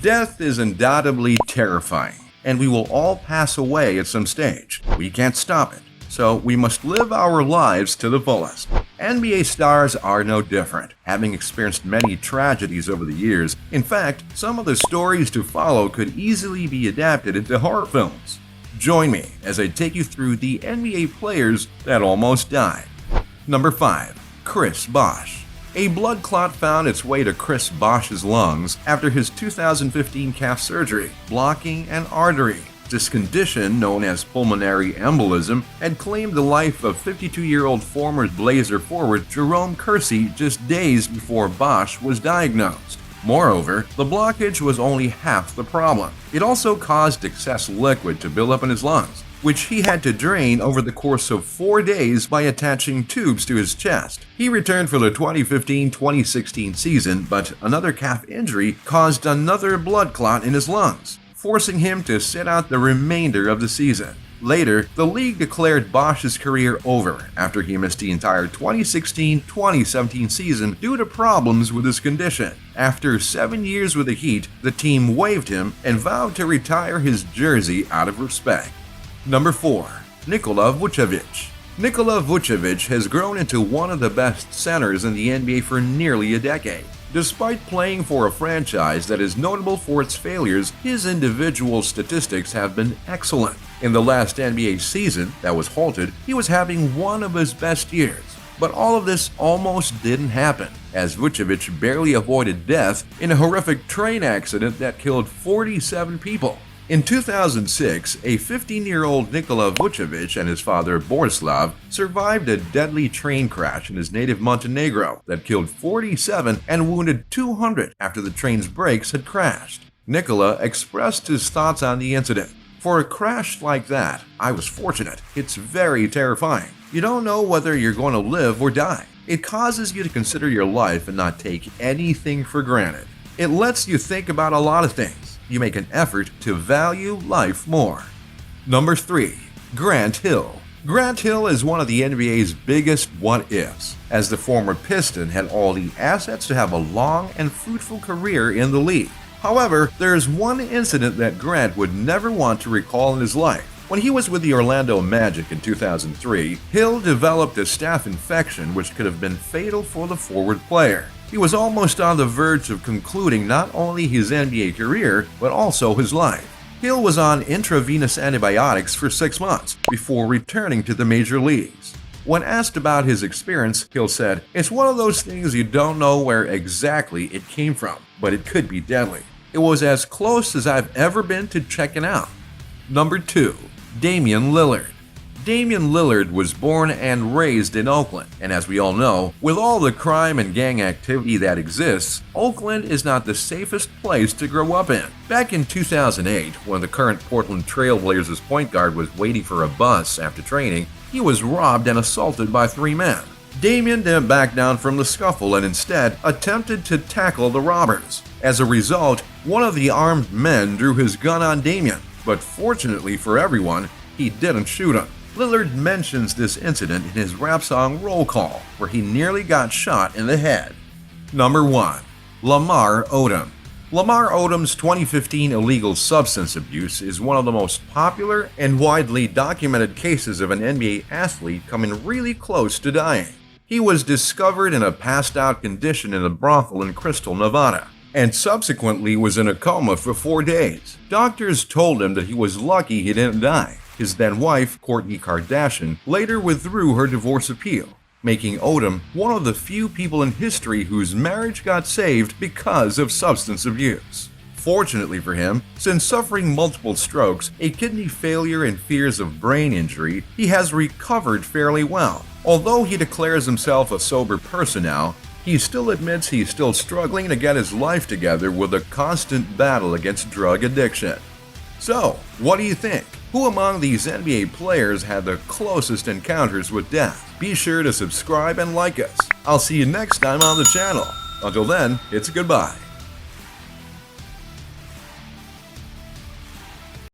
Death is undoubtedly terrifying, and we will all pass away at some stage. We can't stop it, so we must live our lives to the fullest. NBA stars are no different, having experienced many tragedies over the years. In fact, some of the stories to follow could easily be adapted into horror films. Join me as I take you through the NBA players that almost died. Number 5. Chris Bosh. A blood clot found its way to Chris Bosh's lungs after his 2015 calf surgery, blocking an artery. This condition, known as pulmonary embolism, had claimed the life of 52-year-old former Blazer forward Jerome Kersey just days before Bosh was diagnosed. Moreover, the blockage was only half the problem. It also caused excess liquid to build up in his lungs, which he had to drain over the course of 4 days by attaching tubes to his chest. He returned for the 2015-2016 season, but another calf injury caused another blood clot in his lungs, forcing him to sit out the remainder of the season. Later, the league declared Bosh's career over after he missed the entire 2016-2017 season due to problems with his condition. After 7 years with the Heat, the team waived him and vowed to retire his jersey out of respect. Number 4. Nikola Vucevic. Nikola Vucevic has grown into one of the best centers in the NBA for nearly a decade. Despite playing for a franchise that is notable for its failures, his individual statistics have been excellent. In the last NBA season that was halted, he was having one of his best years. But all of this almost didn't happen, as Vucevic barely avoided death in a horrific train accident that killed 47 people. In 2006, a 15-year-old Nikola Vucevic and his father Borislav survived a deadly train crash in his native Montenegro that killed 47 and wounded 200 after the train's brakes had crashed. Nikola expressed his thoughts on the incident. "For a crash like that, I was fortunate. It's very terrifying. You don't know whether you're going to live or die. It causes you to consider your life and not take anything for granted. It lets you think about a lot of things. You make an effort to value life more." Number 3. Grant Hill. Grant Hill is one of the NBA's biggest what-ifs, as the former Piston had all the assets to have a long and fruitful career in the league. However, there's one incident that Grant would never want to recall in his life. When he was with the Orlando Magic in 2003, Hill developed a staph infection which could have been fatal for the forward player. He was almost on the verge of concluding not only his NBA career, but also his life. Hill was on intravenous antibiotics for 6 months before returning to the major leagues. When asked about his experience, Hill said, "It's one of those things you don't know where exactly it came from, but it could be deadly. It was as close as I've ever been to checking out." Number 2. Damian Lillard. Damian Lillard was born and raised in Oakland, and as we all know, with all the crime and gang activity that exists, Oakland is not the safest place to grow up in. Back in 2008, when the current Portland Trail Blazers point guard was waiting for a bus after training, he was robbed and assaulted by 3 men. Damian didn't back down from the scuffle and instead attempted to tackle the robbers. As a result, one of the armed men drew his gun on Damian, but fortunately for everyone, he didn't shoot him. Lillard mentions this incident in his rap song Roll Call, where he nearly got shot in the head. Number 1. Lamar Odom. Lamar Odom's 2015 illegal substance abuse is one of the most popular and widely documented cases of an NBA athlete coming really close to dying. He was discovered in a passed-out condition in a brothel in Crystal, Nevada, and subsequently was in a coma for 4 days. Doctors told him that he was lucky he didn't die. His then-wife, Kourtney Kardashian, later withdrew her divorce appeal, making Odom one of the few people in history whose marriage got saved because of substance abuse. Fortunately for him, since suffering multiple strokes, a kidney failure and fears of brain injury, he has recovered fairly well. Although he declares himself a sober person now, he still admits he's still struggling to get his life together with a constant battle against drug addiction. So, what do you think? Who among these NBA players had the closest encounters with death? Be sure to subscribe and like us. I'll see you next time on the channel. Until then, it's goodbye.